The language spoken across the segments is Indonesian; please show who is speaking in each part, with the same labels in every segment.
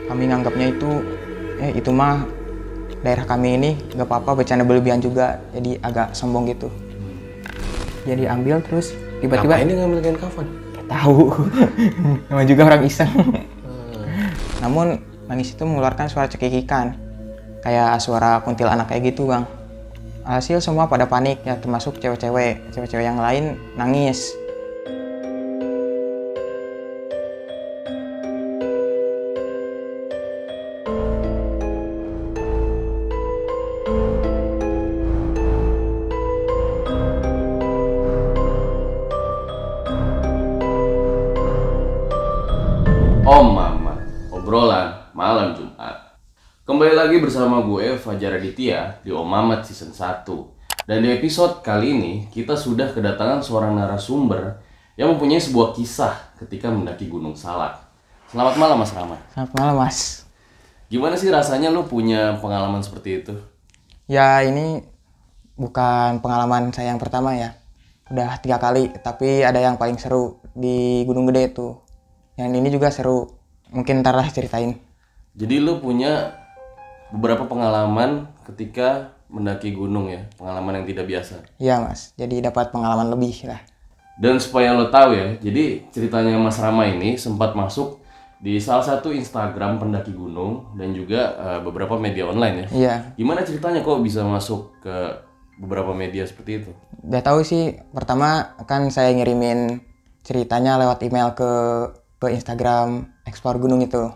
Speaker 1: Kami nganggapnya itu mah daerah kami ini nggak apa-apa, bercanda berlebihan juga, jadi agak sombong gitu. Jadi ambil terus tiba-tiba.
Speaker 2: Ngapain dia ngambil kain kafan?
Speaker 1: Tahu, nama juga orang iseng. Namun nangis itu mengeluarkan suara cekikikan, kayak suara kuntilanak kayak gitu bang. Alhasil semua pada panik ya, termasuk cewek-cewek yang lain nangis.
Speaker 2: Om Mama, obrolan malam Jumat. Kembali lagi bersama gue Fajar Aditya di Om Mamat season 1. Dan di episode kali ini kita sudah kedatangan seorang narasumber yang mempunyai sebuah kisah ketika mendaki Gunung Salak. Selamat malam Mas Rama.
Speaker 1: Selamat malam mas.
Speaker 2: Gimana sih rasanya lu punya pengalaman seperti itu?
Speaker 1: Ya ini bukan pengalaman saya yang pertama ya, udah 3 kali, tapi ada yang paling seru di Gunung Gede tuh. Yang ini juga seru, mungkin ntar lah ceritain.
Speaker 2: Jadi lu punya beberapa pengalaman ketika mendaki gunung ya, pengalaman yang tidak biasa.
Speaker 1: Iya mas, jadi dapat pengalaman lebih lah.
Speaker 2: Dan supaya lo tahu ya, jadi ceritanya Mas Rama ini sempat masuk di salah satu Instagram pendaki gunung dan juga beberapa media online ya.
Speaker 1: Iya.
Speaker 2: Gimana ceritanya kok bisa masuk ke beberapa media seperti itu?
Speaker 1: Udah tahu sih, pertama kan saya ngirimin ceritanya lewat email ke Instagram Explore Gunung itu.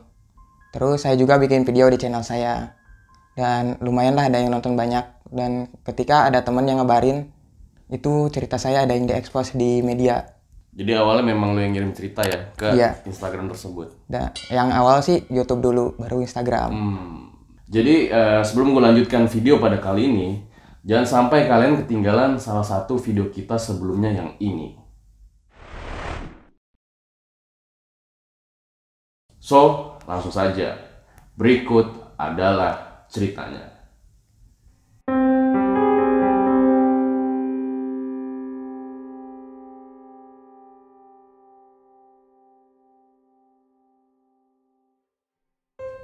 Speaker 1: Terus saya juga bikin video di channel saya. Dan lumayan lah ada yang nonton banyak. Dan ketika ada temen yang ngabarin, itu cerita saya ada yang diekspos di media.
Speaker 2: Jadi awalnya memang lo yang ngirim cerita ya ke
Speaker 1: Iya.
Speaker 2: Instagram tersebut.
Speaker 1: Dan yang awal sih YouTube dulu, baru Instagram.
Speaker 2: Jadi sebelum gue lanjutkan video pada kali ini, jangan sampai kalian ketinggalan salah satu video kita sebelumnya yang ini. So, langsung saja. Berikut adalah ceritanya.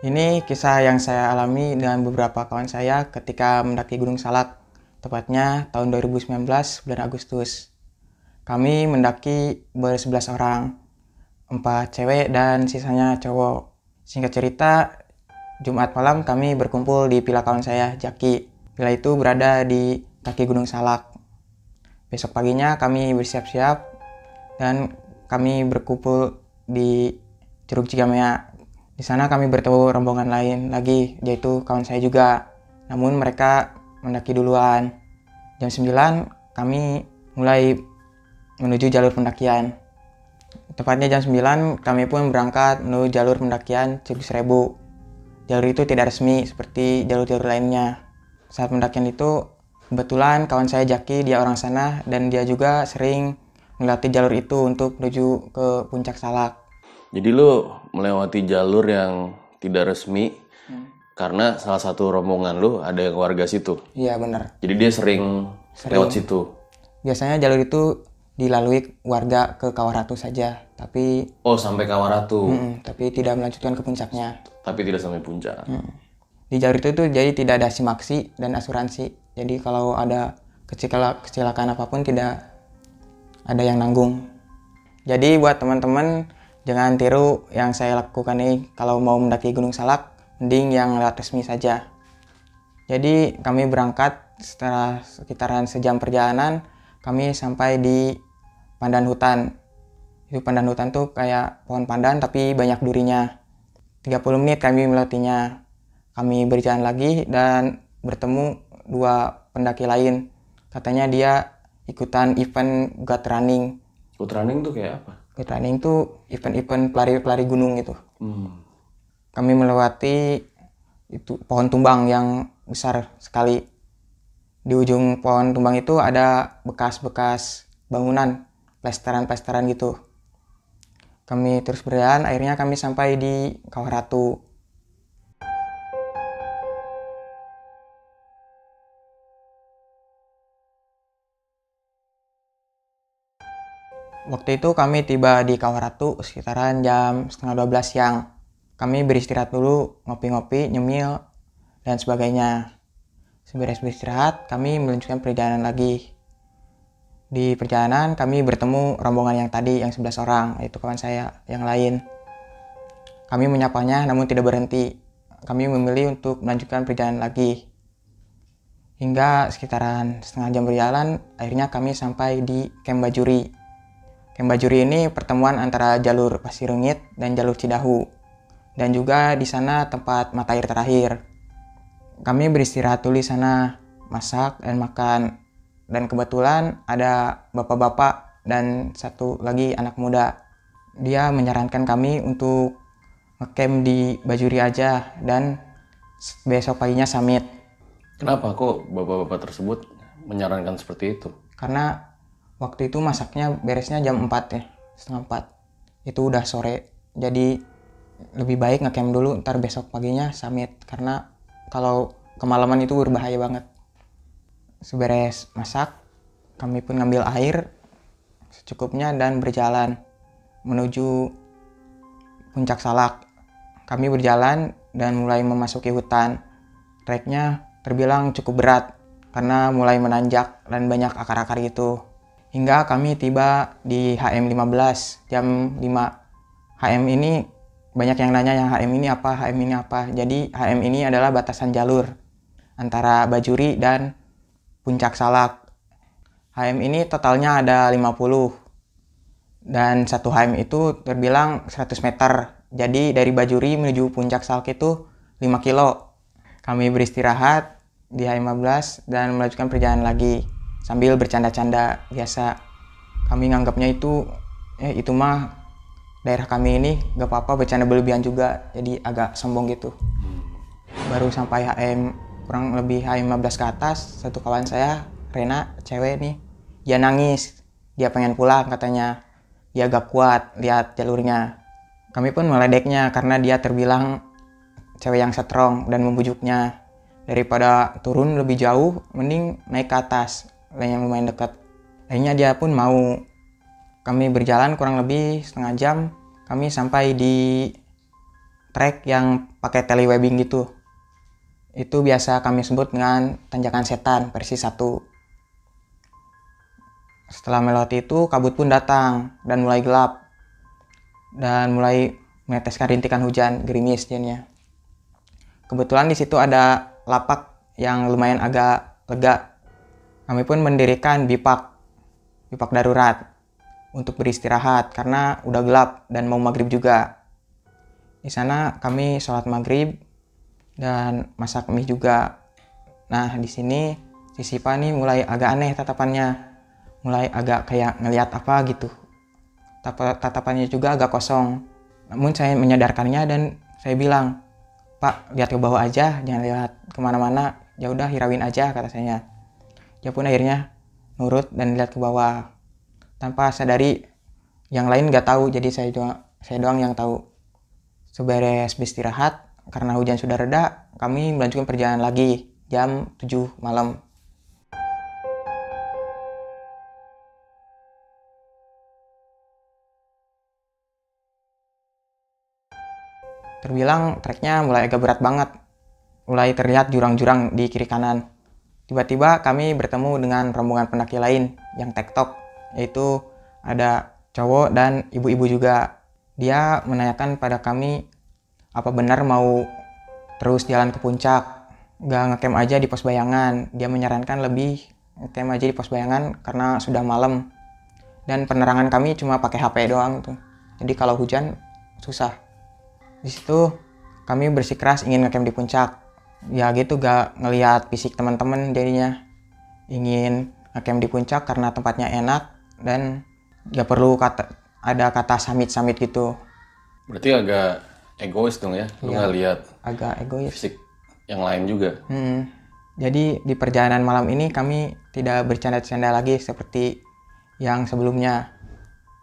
Speaker 1: Ini kisah yang saya alami dengan beberapa kawan saya ketika mendaki Gunung Salak, tepatnya tahun 2019 bulan Agustus. Kami mendaki ber-11 orang, 4 cewek dan sisanya cowok. Singkat cerita, Jumat malam kami berkumpul di villa kawan saya, Jaki. Villa itu berada di kaki Gunung Salak. Besok paginya kami bersiap-siap dan kami berkumpul di Curug Cigamea. Di sana kami bertemu rombongan lain lagi, yaitu kawan saya juga. Namun mereka mendaki duluan. Jam 9 kami mulai menuju jalur pendakian. Tepatnya jam 9 kami pun berangkat menuju jalur pendakian Curug Seribu. Jalur itu tidak resmi seperti jalur-jalur lainnya. Saat pendakian itu kebetulan kawan saya Jaki, dia orang sana dan dia juga sering melewati jalur itu untuk menuju ke puncak Salak.
Speaker 2: Jadi lu melewati jalur yang tidak resmi karena salah satu rombongan lu ada yang warga situ.
Speaker 1: Iya benar.
Speaker 2: Jadi dia sering lewat situ.
Speaker 1: Biasanya jalur itu dilalui warga ke Kawaratu saja, tapi
Speaker 2: Oh, sampai Kawaratu.
Speaker 1: tapi tidak melanjutkan ke puncaknya.
Speaker 2: Tapi tidak sampai puncak.
Speaker 1: Di jalur itu tuh jadi tidak ada simaksi dan asuransi. Jadi kalau ada kecelakaan apapun tidak ada yang nanggung. Jadi buat teman-teman jangan tiru yang saya lakukan nih. Kalau mau mendaki Gunung Salak, mending yang lewat resmi saja. Jadi kami berangkat setelah sekitaran sejam perjalanan, kami sampai di pandan hutan. Itu pandan hutan tuh kayak pohon pandan tapi banyak durinya. 30 menit kami melewatinya. Kami berjalan lagi dan bertemu 2 pendaki lain. Katanya dia ikutan event goat running.
Speaker 2: Goat running tuh kayak apa?
Speaker 1: Goat running tuh event-event pelari gunung gitu. Kami melewati itu pohon tumbang yang besar sekali. Di ujung pohon tumbang itu ada bekas-bekas bangunan, plesteran-plesteran gitu. Kami terus berjalan, akhirnya kami sampai di Kawaratu. Waktu itu kami tiba di Kawaratu sekitaran jam setengah 12 siang. kami beristirahat dulu, ngopi-ngopi, nyemil, dan sebagainya. Seberes beristirahat, kami melanjutkan perjalanan lagi. Di perjalanan kami bertemu rombongan yang tadi, yang 11 orang, yaitu kawan saya yang lain. Kami menyapanya namun tidak berhenti. Kami memilih untuk melanjutkan perjalanan lagi. Hingga sekitaran setengah jam berjalan, akhirnya kami sampai di Camp Bajuri. Camp Bajuri ini pertemuan antara jalur Pasirengit dan jalur Cidahu. Dan juga di sana tempat mata air terakhir. Kami beristirahat dulu di sana, masak dan makan. Dan kebetulan ada bapak-bapak dan satu lagi anak muda. Dia menyarankan kami untuk ngecamp di Bajuri aja dan besok paginya summit.
Speaker 2: Kenapa kok bapak-bapak tersebut menyarankan seperti itu?
Speaker 1: Karena waktu itu masaknya beresnya jam 4 ya, setengah 4. Itu udah sore, jadi lebih baik ngecamp dulu, ntar besok paginya summit. Karena kalau kemalaman itu berbahaya banget. Seberes masak, kami pun ngambil air secukupnya dan berjalan menuju Puncak Salak. Kami berjalan dan mulai memasuki hutan. Treknya terbilang cukup berat karena mulai menanjak dan banyak akar-akar gitu. Hingga kami tiba di HM15 jam 5. HM ini banyak yang nanya yang HM ini apa, HM ini apa. Jadi HM ini adalah batasan jalur antara Bajuri dan Puncak Salak. HM ini totalnya ada 50. Dan satu HM itu terbilang 100 meter. Jadi dari Bajuri menuju Puncak Salak itu 5 kilo. Kami beristirahat di HM15 dan melanjutkan perjalanan lagi sambil bercanda-canda biasa. Kami nganggapnya itu mah daerah kami ini gak apa-apa, bercanda berlebihan juga, jadi agak sombong gitu. Baru sampai kurang lebih HM15 ke atas, satu kawan saya, Rena, cewek nih, dia nangis, dia pengen pulang katanya, dia gak kuat lihat jalurnya. Kami pun meledeknya karena dia terbilang cewek yang strong dan membujuknya. Daripada turun lebih jauh, mending naik ke atas, yang lumayan dekat. Akhirnya dia pun mau. Kami berjalan kurang lebih setengah jam, kami sampai di trek yang pakai telewebbing gitu. Itu biasa kami sebut dengan tanjakan setan versi 1. Setelah melewati itu, kabut pun datang dan mulai gelap. Dan mulai meneteskan rintikan hujan, gerimis jadinya. Kebetulan di situ ada lapak yang lumayan agak lega. Kami pun mendirikan bipak darurat untuk beristirahat karena udah gelap dan mau maghrib juga. Di sana kami sholat maghrib dan masak mie juga. Nah di sini si Sipa nih mulai agak aneh tatapannya, mulai agak kayak ngelihat apa gitu. Tatapannya juga agak kosong. Namun saya menyadarkannya dan saya bilang, "Pak, lihat ke bawah aja, jangan lihat kemana-mana. Ya udah hirauin aja," kata saya. Dia pun akhirnya nurut dan lihat ke bawah. Tanpa sadari yang lain nggak tahu, jadi saya doang yang tahu. Seberes beristirahat, karena hujan sudah reda, kami melanjutkan perjalanan lagi jam 7 malam. Terbilang treknya mulai agak berat banget. Mulai terlihat jurang-jurang di kiri kanan. Tiba-tiba kami bertemu dengan rombongan pendaki lain yang tektok, yaitu ada cowok dan ibu-ibu juga. Dia menanyakan pada kami apa benar mau terus jalan ke puncak, gak ngecamp aja di pos bayangan. Dia menyarankan lebih ngecamp aja di pos bayangan karena sudah malam dan penerangan kami cuma pakai HP doang tuh. Jadi kalau hujan susah. Di situ kami bersikeras ingin ngecamp di puncak. Ya gitu, gak ngelihat fisik teman-teman, jadinya ingin ngecamp di puncak karena tempatnya enak dan gak perlu ada kata summit gitu.
Speaker 2: Berarti agak egois dong ya, lu nggak lihat
Speaker 1: agak egois
Speaker 2: fisik yang lain juga.
Speaker 1: Jadi di perjalanan malam ini kami tidak bercanda-canda lagi seperti yang sebelumnya.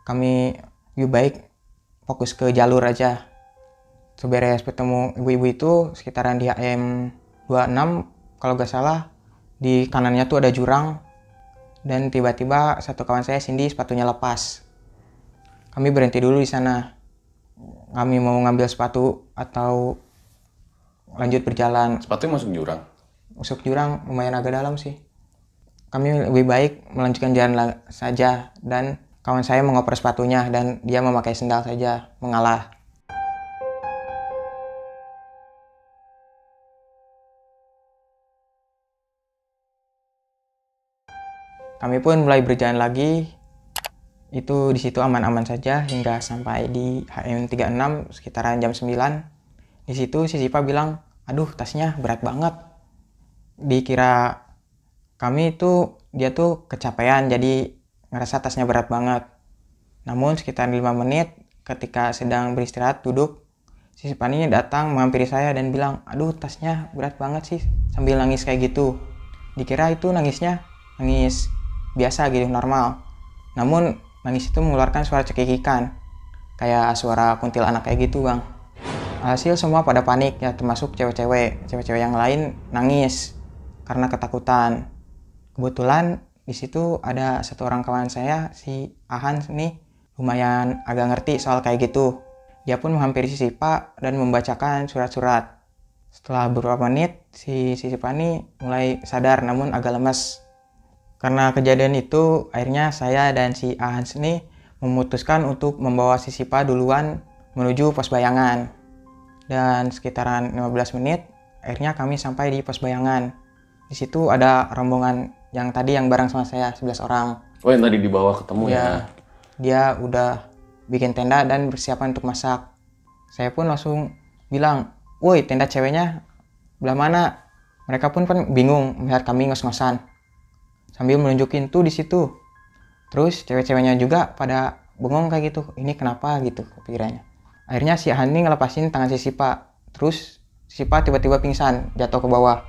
Speaker 1: Kami lebih baik fokus ke jalur aja. Seberes ketemu ibu-ibu itu sekitaran di HM 26 kalau gak salah, di kanannya tuh ada jurang dan tiba-tiba satu kawan saya, Cindy, sepatunya lepas. Kami berhenti dulu di sana. kami mau ngambil sepatu atau lanjut berjalan.
Speaker 2: Sepatunya masuk jurang?
Speaker 1: Masuk jurang lumayan agak dalam sih. Kami lebih baik melanjutkan jalan saja dan kawan saya mengoper sepatunya dan dia memakai sendal saja, mengalah. Kami pun mulai berjalan lagi. Itu di situ aman-aman saja hingga sampai di HM36 sekitaran jam 9. Di situ si Sipa bilang, "Aduh, tasnya berat banget." Dikira kami itu dia tuh kecapean jadi ngerasa tasnya berat banget. Namun sekitar 5 menit ketika sedang beristirahat duduk, si Sipa ini datang menghampiri saya dan bilang, "Aduh, tasnya berat banget sih," sambil nangis kayak gitu. Dikira itu nangisnya nangis biasa gitu, normal. Namun nangis itu mengeluarkan suara cekikikan, kayak suara kuntilanak kayak gitu bang. Hasil semua pada panik ya, termasuk cewek-cewek yang lain nangis karena ketakutan. Kebetulan di situ ada satu orang kawan saya, si Ahan nih, lumayan agak ngerti soal kayak gitu. Dia pun menghampiri si Sipa dan membacakan surat-surat. Setelah beberapa menit, si Sipa ini mulai sadar namun agak lemas. Karena kejadian itu, akhirnya saya dan si Ahans ini memutuskan untuk membawa si Sipa duluan menuju pos bayangan. Dan sekitaran 15 menit, akhirnya kami sampai di pos bayangan. Di situ ada rombongan yang tadi yang bareng sama saya, 11 orang.
Speaker 2: Oh, yang tadi di bawah ketemu ya?
Speaker 1: Dia udah bikin tenda dan bersiapan untuk masak. Saya pun langsung bilang, "Woi, tenda ceweknya belah mana?" Mereka pun bingung melihat kami ngos-ngosan. Sambil menunjukin tuh di situ. Terus cewek-ceweknya juga pada bengong kayak gitu. Ini kenapa gitu kepikirannya. Akhirnya si Hani ngelepasin tangan si Sipa. Terus si Sipa tiba-tiba pingsan, jatuh ke bawah.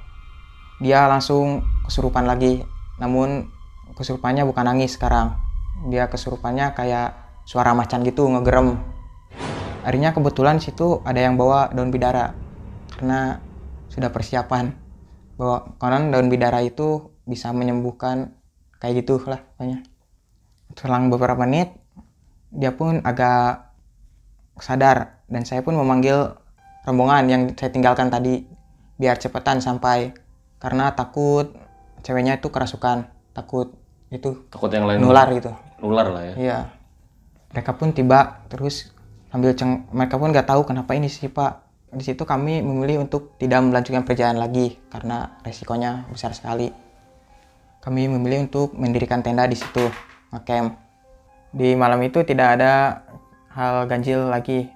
Speaker 1: Dia langsung kesurupan lagi. Namun kesurupannya bukan nangis sekarang. Dia kesurupannya kayak suara macan gitu, ngegerem. Akhirnya kebetulan situ ada yang bawa daun bidara. Karena sudah persiapan. Bahwa konon daun bidara itu bisa menyembuhkan kayak gitu lah pokoknya. Selang beberapa menit dia pun agak sadar dan saya pun memanggil rombongan yang saya tinggalkan tadi biar cepetan sampai, karena takut ceweknya itu kerasukan, takut
Speaker 2: yang lain
Speaker 1: nular gitu.
Speaker 2: Nular lah ya.
Speaker 1: Iya. Mereka pun tiba terus mereka pun nggak tahu kenapa ini sih Pak. Di situ kami memilih untuk tidak melanjutkan perjalanan lagi karena resikonya besar sekali. Kami memilih untuk mendirikan tenda di situ, ngecamp. Di malam itu tidak ada hal ganjil lagi.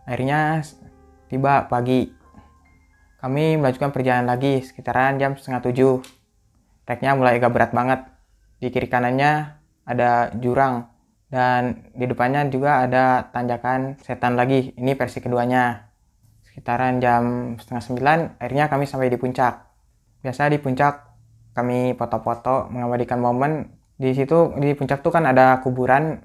Speaker 1: Akhirnya tiba pagi. Kami melanjutkan perjalanan lagi sekitaran jam 6:30. Treknya mulai agak berat banget. Di kiri kanannya ada jurang dan di depannya juga ada tanjakan setan lagi. Ini versi keduanya. Sekitaran jam 8:30 akhirnya kami sampai di puncak. Biasa di puncak kami foto-foto mengabadikan momen. Di situ di puncak tuh kan ada kuburan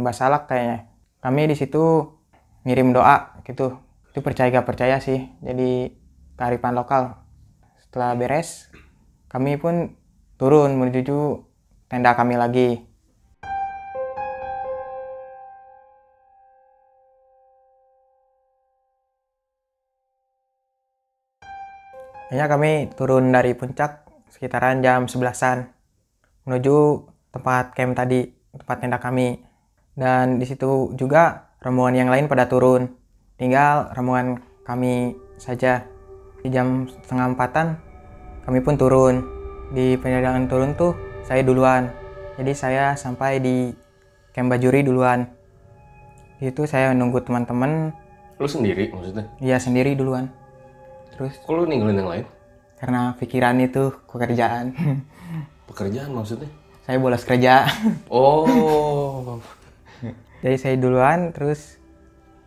Speaker 1: Basalak kayaknya. Kami di situ ngirim doa gitu. Itu percaya gak percaya sih. Jadi kearifan lokal. Setelah beres, kami pun turun menuju tenda kami lagi. Akhirnya kami turun dari puncak sekitaran jam 11-an menuju tempat camp tadi, tempat tenda kami. Dan di situ juga rombongan yang lain pada turun. Tinggal rombongan kami saja. Di jam 3:30 kami pun turun. Di perjalanan turun tuh saya duluan. Jadi saya sampai di camp Bajuri duluan. Di situ saya nunggu teman-teman.
Speaker 2: Lu sendiri maksudnya?
Speaker 1: Iya, sendiri duluan. Terus
Speaker 2: kok lu ninggalin yang lain?
Speaker 1: Karena pikiran itu pekerjaan.
Speaker 2: Pekerjaan maksudnya?
Speaker 1: Saya bolos kerja.
Speaker 2: Oh.
Speaker 1: Jadi saya duluan, terus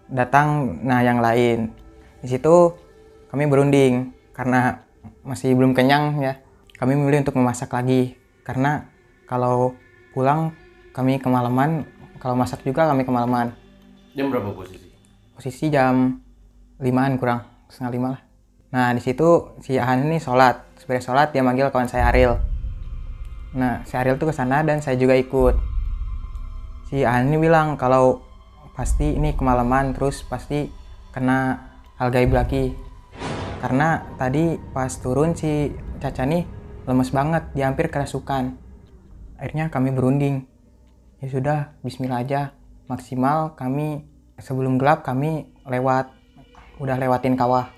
Speaker 1: datang yang lain. Di situ kami berunding karena masih belum kenyang ya. Kami memilih untuk memasak lagi karena kalau pulang kami kemalaman, kalau masak juga kami kemalaman.
Speaker 2: Jam berapa posisi?
Speaker 1: Posisi jam 5-an kurang, 4:30 lah. Nah di situ si Ahan ini sholat. Sebenernya sholat dia manggil kawan saya Ariel. Nah si Ariel tuh kesana dan saya juga ikut. Si Ahan ini bilang kalau pasti ini kemalaman, terus pasti kena hal gaib lagi. Karena tadi pas turun si Caca nih lemes banget, dia hampir kerasukan. Akhirnya kami berunding, ya sudah bismillah aja, maksimal kami sebelum gelap kami udah lewatin kawah.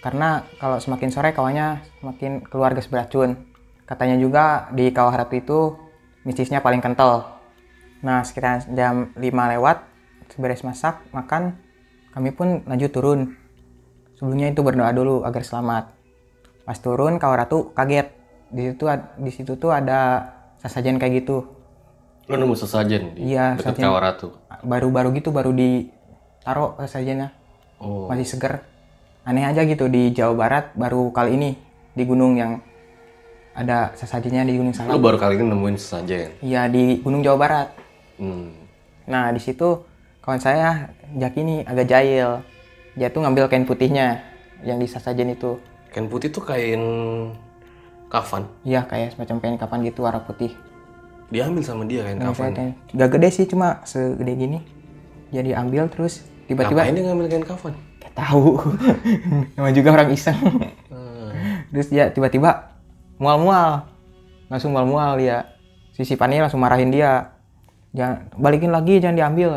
Speaker 1: Karena kalau semakin sore kawahnya semakin keluar gas beracun. Katanya juga di kawah Ratu itu mistisnya paling kental. Nah sekitar jam 5 lewat, beres masak, makan, kami pun lanjut turun. Sebelumnya itu berdoa dulu agar selamat. Pas turun kawah Ratu kaget. Di situ tuh ada sesajen kayak gitu.
Speaker 2: Lo nemu sesajen di dekat kawah Ratu?
Speaker 1: Baru gitu, baru ditaruh sesajennya.
Speaker 2: Oh.
Speaker 1: Masih seger. Aneh aja gitu, di Jawa Barat baru kali ini di gunung yang ada sesajennya, di Gunung Salak.
Speaker 2: Lo baru kali ini nemuin sesajen?
Speaker 1: Iya, di Gunung Jawa Barat. Nah di situ kawan saya Jaki ini agak jahil. Dia tuh ngambil kain putihnya yang di sesajen itu.
Speaker 2: Kain putih tuh kain kafan?
Speaker 1: Iya, kayak semacam kain kafan gitu warna putih.
Speaker 2: Diambil sama dia kain kafan?
Speaker 1: Gak gede sih, cuma segede gini. Dia diambil terus tiba-tiba.
Speaker 2: Ngapain dia ngambil kain kafan?
Speaker 1: Gak tahu. Namanya juga orang iseng. Terus dia tiba-tiba mual-mual. Langsung mual-mual dia. Si Sipani langsung marahin dia. Jangan balikin lagi, jangan diambil.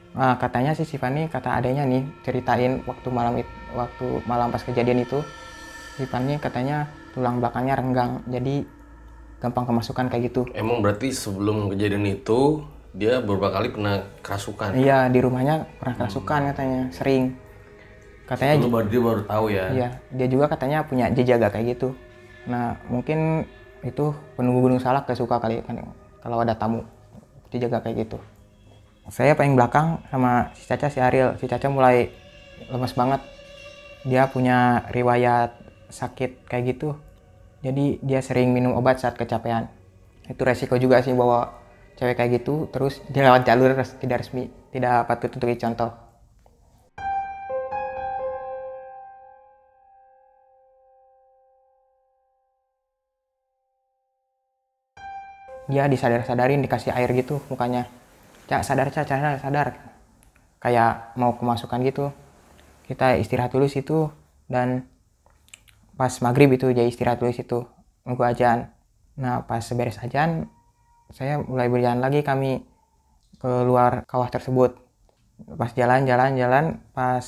Speaker 1: Nah, katanya si Sipani, kata adanya nih, ceritain waktu malam pas kejadian itu, Sipani katanya tulang belakangnya renggang, jadi gampang kemasukan kayak gitu.
Speaker 2: Emang berarti sebelum kejadian itu dia beberapa kali pernah kerasukan?
Speaker 1: Iya, di rumahnya pernah kerasukan katanya, sering. Katanya
Speaker 2: dia baru tahu ya?
Speaker 1: Iya, dia juga katanya punya jejaga kayak gitu. Nah, mungkin itu penunggu Gunung Salak gak suka kali kan kalau ada tamu jejaga kayak gitu. Saya paling belakang sama si Caca, si Ariel. Si Caca mulai lemas banget. Dia punya riwayat sakit kayak gitu. Jadi dia sering minum obat saat kecapean. Itu resiko juga sih bawa cewek kayak gitu. Terus dia lewat jalur tidak resmi, tidak patut untuk dicontoh. Dia disadar-sadarin, dikasih air gitu mukanya. Cak, sadar, Cak, sadar. Kayak mau kemasukan gitu. Kita istirahat dulu situ, dan pas maghrib itu jadi istirahat dulu situ, nunggu azan. Nah pas beres azan, saya mulai berjalan lagi kami keluar kawah tersebut. Pas jalan, pas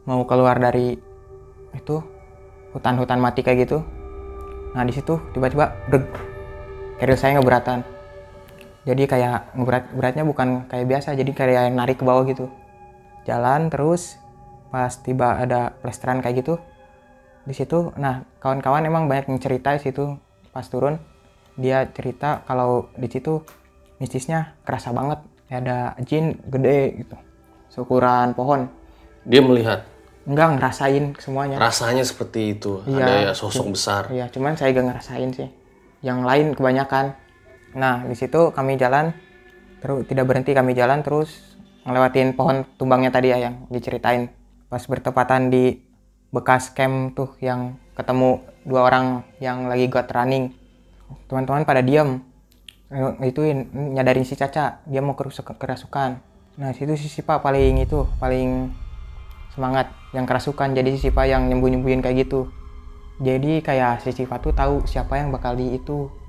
Speaker 1: mau keluar dari itu hutan mati kayak gitu. Nah di situ tiba-tiba keril saya ngeberatan. Jadi kayak beratnya bukan kayak biasa, jadi kayak narik ke bawah gitu. Jalan terus, pas tiba ada plesteran kayak gitu. Di situ, nah kawan-kawan emang banyak yang cerita di situ. Pas turun, dia cerita kalau di situ mistisnya kerasa banget. Ada jin gede gitu, seukuran pohon.
Speaker 2: Dia melihat?
Speaker 1: Enggak, ngerasain semuanya.
Speaker 2: Rasanya seperti itu,
Speaker 1: iya,
Speaker 2: ada ya sosok besar.
Speaker 1: Iya, cuman saya gak ngerasain sih. Yang lain kebanyakan. Nah, di situ kami jalan, terus tidak berhenti kami jalan terus ngelewatin pohon tumbangnya tadi ya yang diceritain. Pas bertepatan di bekas camp tuh yang ketemu 2 orang yang lagi got running. Teman-teman pada diam. Itu nyadarin si Caca, dia mau kerasukan. Nah, situ si Sipa paling semangat yang kerasukan. Jadi si Sipa yang nyembuhin kayak gitu. Jadi kayak si Sipa tuh tahu siapa yang bakal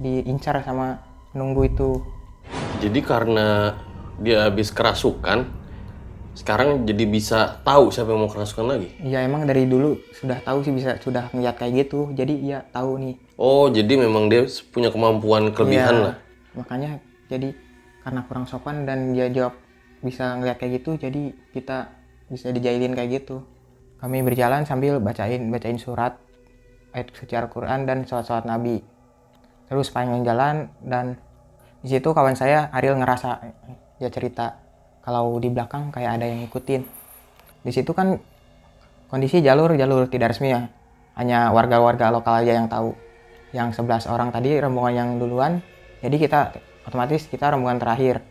Speaker 1: diincar sama penunggu itu.
Speaker 2: Jadi karena dia habis kerasukan, sekarang jadi bisa tahu siapa yang mau kerasukan lagi?
Speaker 1: Iya, emang dari dulu sudah tahu sih, sudah ngeliat kayak gitu. Jadi iya tahu nih.
Speaker 2: Oh, jadi memang dia punya kemampuan kelebihan lah.
Speaker 1: Makanya jadi karena kurang sopan dan dia jawab bisa ngeliat kayak gitu, jadi kita bisa dijailin kayak gitu. Kami berjalan sambil bacain surat, ayat suci Al-Quran dan sholat Nabi. Terus panjang jalan, dan di situ kawan saya Ariel ngerasa, dia cerita kalau di belakang kayak ada yang ngikutin. Di situ kan kondisi jalur tidak resmi ya, hanya warga-warga lokal aja yang tahu. Yang 11 orang tadi rombongan yang duluan, jadi otomatis kita rombongan terakhir.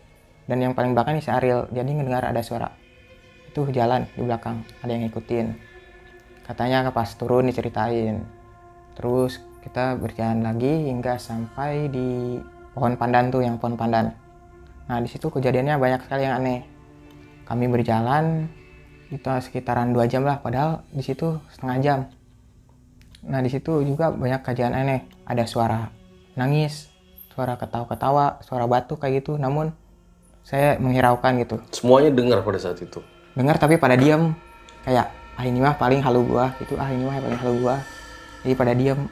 Speaker 1: Dan yang paling belakang ini si Ariel, jadi ngedengar ada suara itu jalan di belakang, ada yang ngikutin. Katanya pas turun diceritain. Terus kita berjalan lagi hingga sampai di pohon pandan tuh, yang pohon pandan. Nah di situ kejadiannya banyak sekali yang aneh. Kami berjalan itu sekitaran 2 jam lah, padahal di situ setengah jam. Nah di situ juga banyak kejadian aneh, ada suara nangis, suara ketawa-ketawa, suara batuk kayak gitu. Namun saya menghiraukan gitu.
Speaker 2: Semuanya dengar pada saat itu.
Speaker 1: Dengar tapi pada diam, kayak ini mah paling halu gua gitu, ini mah paling halu gua. Jadi pada diam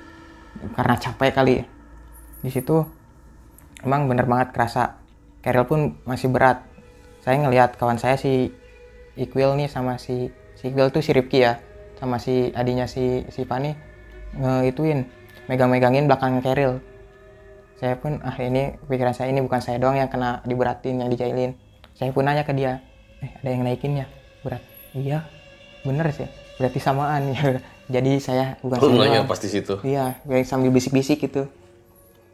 Speaker 1: karena capek kali. Di situ emang bener banget kerasa. Keril pun masih berat. Saya ngelihat kawan saya si Iqwil nih sama si Iqwil tuh si Rifki ya, sama si adinya si Fani ngeituin, megang-megangin belakang Keril. Saya pun ini pikiran saya, ini bukan saya doang yang kena diberatin, yang dijailin. Saya pun nanya ke dia, ada yang naikin ya berat? Iya, bener sih, berarti samaan ya. Jadi saya bukan saya
Speaker 2: nanya
Speaker 1: doang.
Speaker 2: pasti situ.
Speaker 1: Iya, sambil bisik-bisik gitu.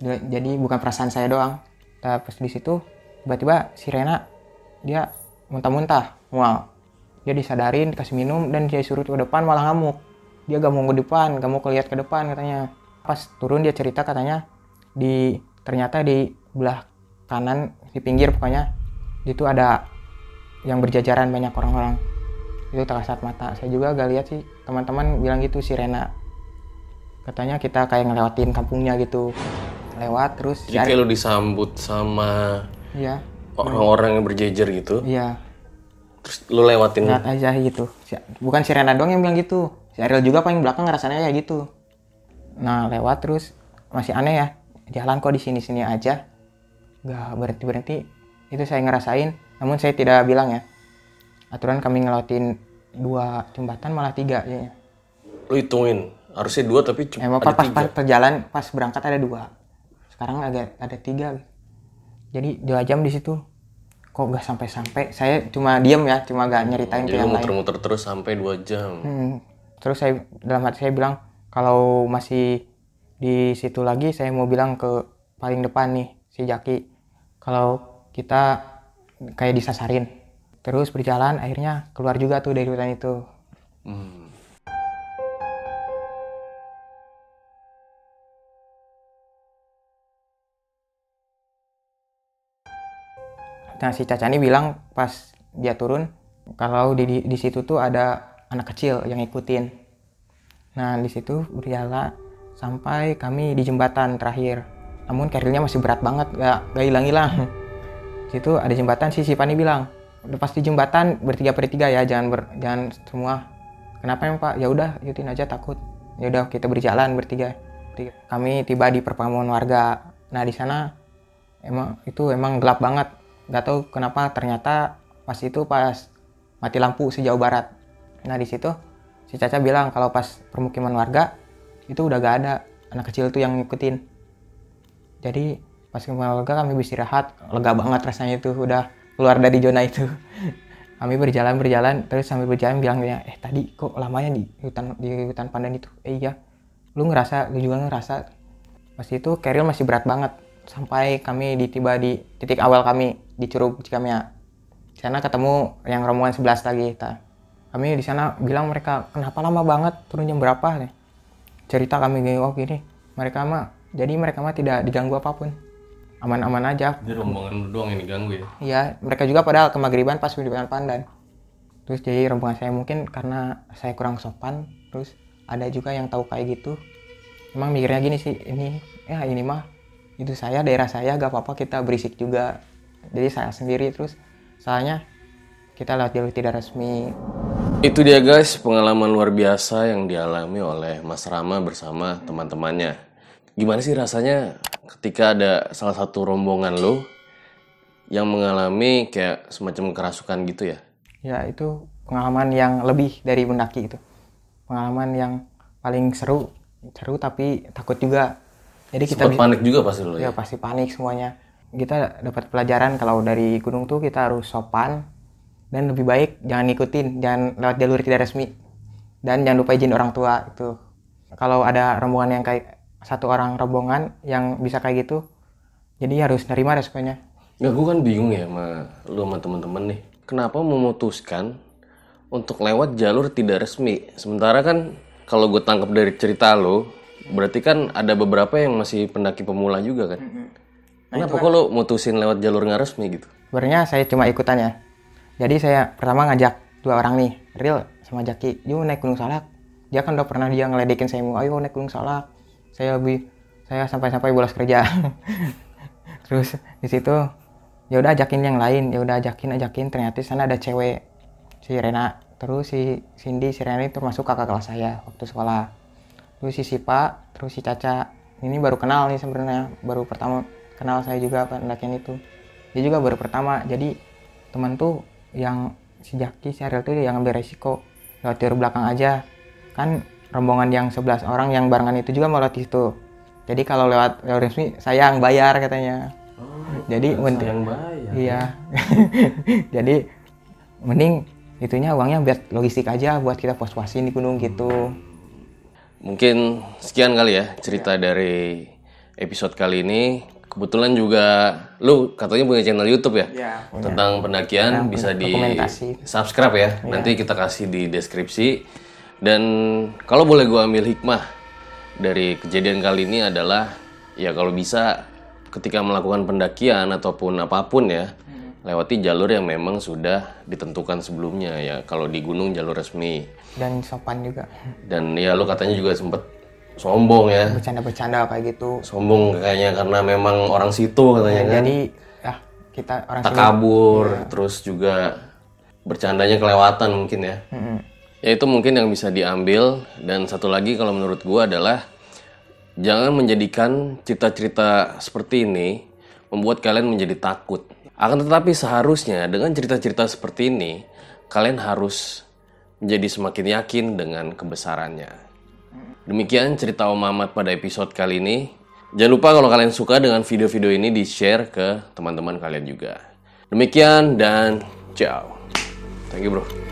Speaker 1: Jadi bukan perasaan saya doang. Pas di situ tiba-tiba si Rena dia muntah-muntah, mual. Dia disadarin, dikasih minum, dan dia suruh ke depan malah ngamuk. Dia gak mau ke depan, gak mau lihat ke depan katanya. Pas turun dia cerita katanya ternyata di belah kanan, di pinggir pokoknya, itu ada yang berjajaran banyak orang-orang. Itu tak kasat mata. Saya juga gak lihat sih, teman-teman bilang gitu si Rena. Katanya kita kayak ngelewatin kampungnya gitu. Lewat terus.
Speaker 2: Jadi kayak lu disambut sama
Speaker 1: iya,
Speaker 2: orang-orang yang berjejer gitu.
Speaker 1: Iya.
Speaker 2: Terus lu lewatin.
Speaker 1: Lihat aja gitu. Bukan si Rena doang yang bilang gitu. Si Ariel juga paling belakang ngerasanya ya gitu. Nah lewat terus masih aneh ya. Jalan kok di sini-sini aja. Gak berhenti-berhenti. Itu saya ngerasain. Namun saya tidak bilang ya. Aturan kami ngelewatin 2 jembatan malah 3 ya.
Speaker 2: Lu hitungin. Harusnya 2 tapi cuma ada 3.
Speaker 1: Pas perjalan pas berangkat ada 2. Sekarang ada 3. Jadi 2 jam di situ. Kok gak sampai-sampai, saya cuma diem ya, cuma gak nyeritain ke yang lain.
Speaker 2: Jadi muter-muter terus sampai 2 jam.
Speaker 1: Terus saya dalam hati saya bilang, kalau masih di situ lagi, saya mau bilang ke paling depan nih, si Jaki, kalau kita kayak disasarin. Terus berjalan, akhirnya keluar juga tuh dari hutan itu. Nah si Caca ini bilang pas dia turun kalau di situ tuh ada anak kecil yang ngikutin. Nah di situ berjalan sampai kami di jembatan terakhir. Namun Kerilnya masih berat banget, gak hilang-hilang. Situ ada jembatan, si Pani bilang, udah pasti jembatan bertiga ya, jangan semua. Kenapa emang Pak? Ya udah ikutin aja, takut. Ya udah kita berjalan bertiga. Kami tiba di perkampungan warga. Nah di sana emang gelap banget. Gak tahu kenapa ternyata pas mati lampu sejauh barat. Nah di situ si Caca bilang kalau pas permukiman warga itu udah gak ada anak kecil tuh yang ngikutin. Jadi pas permukiman warga kami beristirahat, lega banget rasanya itu udah keluar dari zona itu. Kami berjalan terus sambil berjalan bilang dia, tadi kok lamanya di hutan pandan itu? Iya, lu juga ngerasa. Pas itu Keril masih berat banget. Sampai kami tiba di titik awal kami di Curug Cikamia. Di sana ketemu yang rombongan 11 lagi. Kami di sana bilang mereka, kenapa lama banget, turun jam berapa? Cerita kami gini. Mereka mah tidak diganggu apapun. Aman-aman aja.
Speaker 2: Jadi rombongan lu doang yang diganggu ya?
Speaker 1: Iya, mereka juga padahal ke maghriban pas di depan pandan. Terus jadi rombongan saya mungkin karena saya kurang sopan, terus ada juga yang tahu kayak gitu. Emang mikirnya gini sih, ini mah itu daerah saya, gak apa-apa kita berisik juga. Jadi saya sendiri, terus soalnya kita lewat jalur tidak resmi.
Speaker 2: Itu dia guys, pengalaman luar biasa yang dialami oleh Mas Rama bersama teman-temannya. Gimana sih rasanya ketika ada salah satu rombongan lo yang mengalami kayak semacam kerasukan gitu ya?
Speaker 1: Ya itu pengalaman yang lebih dari mendaki itu. Pengalaman yang paling seru tapi takut juga. Jadi kita
Speaker 2: panik juga pasti lo ya?
Speaker 1: Ya pasti panik semuanya. Kita dapat pelajaran kalau dari gunung tuh kita harus sopan dan lebih baik jangan jangan lewat jalur tidak resmi, dan jangan lupa izin orang tua itu. Kalau ada rombongan yang kayak satu orang rombongan yang bisa kayak gitu, jadi harus nerima resikonya.
Speaker 2: Ya gue kan bingung ya sama lu sama temen-temen nih, kenapa memutuskan untuk lewat jalur tidak resmi, sementara kan kalau gue tangkap dari cerita lo berarti kan ada beberapa yang masih pendaki pemula juga kan? Kenapa kok lo mutusin lewat jalur nggak resmi gitu?
Speaker 1: Sebenarnya saya cuma ikutan ya. Jadi saya pertama ngajak 2 orang nih, Ril sama Jaki, yuk naik Gunung Salak. Dia kan udah pernah dia ngeledekin saya, ayo naik Gunung Salak. Saya sampai bolos kerja. Terus di situ ya udah ajakin yang lain, ya udah ajakin, ternyata di sana ada cewek, si Rena, terus si Cindy, si Rena itu termasuk kakak kelas saya waktu sekolah. Terus si Sipa, terus si Caca. Ini baru kenal nih sebenarnya, baru pertama kenal saya juga pendakian itu. Dia juga baru pertama, jadi teman tuh yang si Jaki, si Ariel tuh yang ambil resiko lewat jalur belakang aja. Kan rombongan yang 11 orang yang barengan itu juga mau lewat situ. Jadi kalau lewat resmi saya yang bayar katanya. Jadi
Speaker 2: yang bayar.
Speaker 1: Iya. Jadi mending itunya uangnya buat logistik aja, buat kita pos-posin di gunung gitu.
Speaker 2: Mungkin sekian kali ya cerita dari episode kali ini. Kebetulan juga lu katanya punya channel YouTube ya?
Speaker 1: Iya, punya.
Speaker 2: Tentang pendakian, bisa di subscribe ya. Nanti kita kasih di deskripsi. Dan kalau boleh gue ambil hikmah dari kejadian kali ini adalah ya kalau bisa ketika melakukan pendakian ataupun apapun ya, lewati jalur yang memang sudah ditentukan sebelumnya ya. Kalau di gunung jalur resmi.
Speaker 1: Dan sopan juga.
Speaker 2: Dan ya lu katanya juga sempet sombong ya.
Speaker 1: Bercanda kayak gitu.
Speaker 2: Sombong kayaknya karena memang orang situ katanya kan.
Speaker 1: Jadi ya kita orang
Speaker 2: takabur, terus juga bercandanya kelewatan mungkin ya. Ya itu mungkin yang bisa diambil. Dan satu lagi kalau menurut gua adalah jangan menjadikan cerita-cerita seperti ini membuat kalian menjadi takut. Akan tetapi seharusnya dengan cerita-cerita seperti ini kalian harus menjadi semakin yakin dengan kebesarannya. Demikian cerita Om Mamat pada episode kali ini. Jangan lupa kalau kalian suka dengan video-video ini di-share ke teman-teman kalian juga. Demikian dan ciao. Thank you bro.